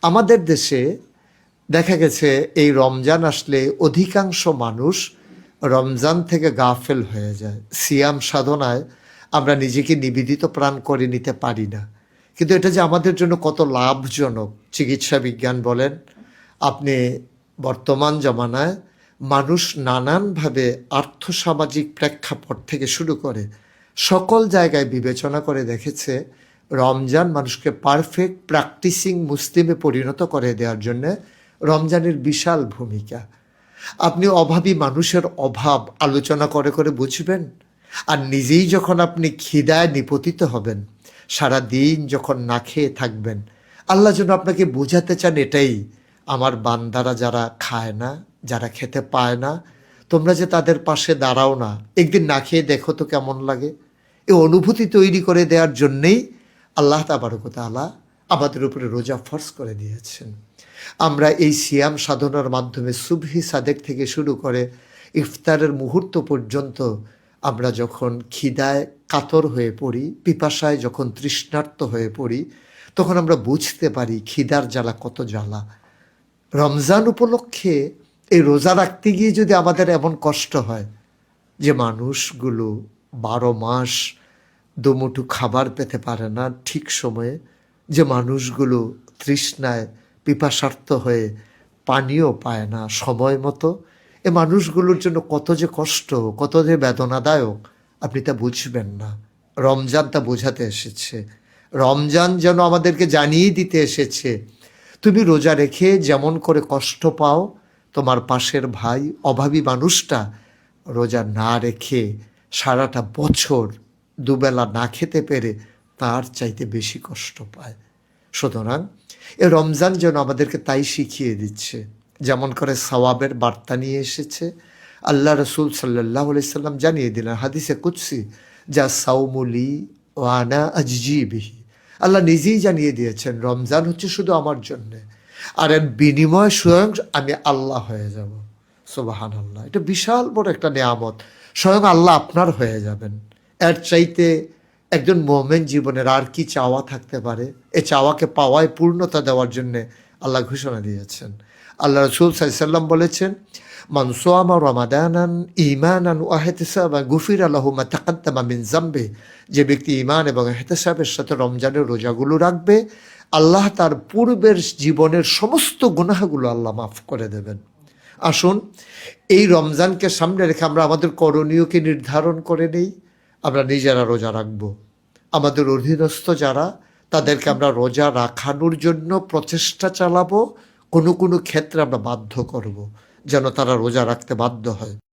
আমাদের দেশে দেখা গেছে এই রমজান আসলে অধিকাংশ মানুষ রমজান থেকে গাফেল হয়ে যায়। সিয়াম সাধনায় আমরা নিজেকে নিবেদিত প্রাণ করে নিতে পারি না। কিন্তু এটা যে আমাদের জন্য কত লাভজনক, চিকিৎসা বিজ্ঞান বলেন, আপনি বর্তমান জমানায় মানুষ নানানভাবে আর্থসামাজিক প্রেক্ষাপট থেকে শুরু করে সকল জায়গায় বিবেচনা করে দেখেছে রমজান মানুষকে পারফেক্ট প্র্যাকটিসিং মুসলিমে পরিণত করে দেওয়ার জন্যে রমজানের বিশাল ভূমিকা। আপনি অভাবী মানুষের অভাব আলোচনা করে করে বুঝবেন, আর নিজেই যখন আপনি খিদায় নিপতিত হবেন, সারা দিন যখন না খেয়ে থাকবেন, আল্লাহ যেন আপনাকে বোঝাতে চান এটাই, আমার বান্দারা যারা খায় না, যারা খেতে পায় না, তোমরা যে তাদের পাশে দাঁড়াও না, একদিন না খেয়ে দেখো তো কেমন লাগে। এই অনুভূতি তৈরি করে দেওয়ার জন্যেই আল্লাহ তাবারক ওয়া তাআলা আমাদের উপরে রোজা ফরজ করে দিয়েছেন। আমরা এই সিয়াম সাধনার মাধ্যমে সুবহি সাদেক থেকে শুরু করে ইফতারের মুহূর্ত পর্যন্ত আমরা যখন খিদায় কাতর হয়ে পড়ি, পিপাসায় যখন তৃষ্ণার্ত হয়ে পড়ি, তখন আমরা বুঝতে পারি খিদার জ্বালা কত জ্বালা। রমজান উপলক্ষে এই রোজা রাখতে গিয়ে যদি আমাদের এমন কষ্ট হয় যে মানুষগুলো 12 মাস দুমুঠো খাবার পেতে পারে না ঠিক সময়ে, যে মানুষগুলো তৃষ্ণায় পিপাসার্ত হয়ে পানিও পায় না সময় মতো, এ মানুষগুলোর জন্য কত যে কষ্ট, কত যে বেদনাদায়ক, আপনি তা বুঝবেন না। রমজান তা বোঝাতে এসেছে। রমজান যেন আমাদেরকে জানিয়ে দিতে এসেছে, তুমি রোজা রেখে যেমন করে কষ্ট পাও, তোমার পাশের ভাই অভাবী মানুষটা রোজা না রেখে সারাটা বছর দুবেলা না খেতে পেরে তার চাইতে বেশি কষ্ট পায়। সুতরাং এ রমজান যেন আমাদেরকে তাই শিখিয়ে দিচ্ছে। যেমন করে সওয়াবের বার্তা নিয়ে এসেছে, আল্লাহ রসুল সাল্লাল্লাহু আলাইহি সাল্লাম জানিয়ে দিলেন হাদিসে কুদসি, যা সাউমুলি ওয়ানা আজজি বিহি। আল্লাহ নিজেই জানিয়ে দিয়েছেন রমজান হচ্ছে শুধু আমার জন্যে, আর এর বিনিময় স্বয়ং আমি আল্লাহ হয়ে যাব। সুবহানাল্লাহ, এটা বিশাল বড় একটা নেয়ামত। স্বয়ং আল্লাহ আপনার হয়ে যাবেন। এর চাইতে একজন মুমিন জীবনের আর কি চাওয়া থাকতে পারে? এ চাওয়াকে পাওয়ায় পূর্ণতা দেওয়ার জন্যে আল্লাহ ঘোষণা দিয়েছেন। আল্লাহ রসুল সাল্লাল্লাহু আলাইহি ওয়াসাল্লাম বলেছেন, মান সামা রমাদানান ঈমানান ওয়া ইহতিসাবান গুফিরা লাহু মা তাকাদ্দামা মিন যামবি। যে ব্যক্তি ঈমান এবং ইহতিসাবের সাথে রমজানের রোজাগুলো রাখবে, আল্লাহ তার পূর্বের জীবনের সমস্ত গুনাহগুলো আল্লাহ মাফ করে দেবেন। আসুন এই রমজানকে সামনে রেখে আমরা আমাদের করণীয়কে নির্ধারণ করে নেই। আমরা নিজেরা রোজা রাখব, আমাদের অধীনস্থ যারা তাদেরকে আমরা রোজা রাখানোর জন্য প্রচেষ্টা চালাবো। কোনো কোনো ক্ষেত্রে আমরা বাধ্য করব যেন তারা রোজা রাখতে বাধ্য হয়।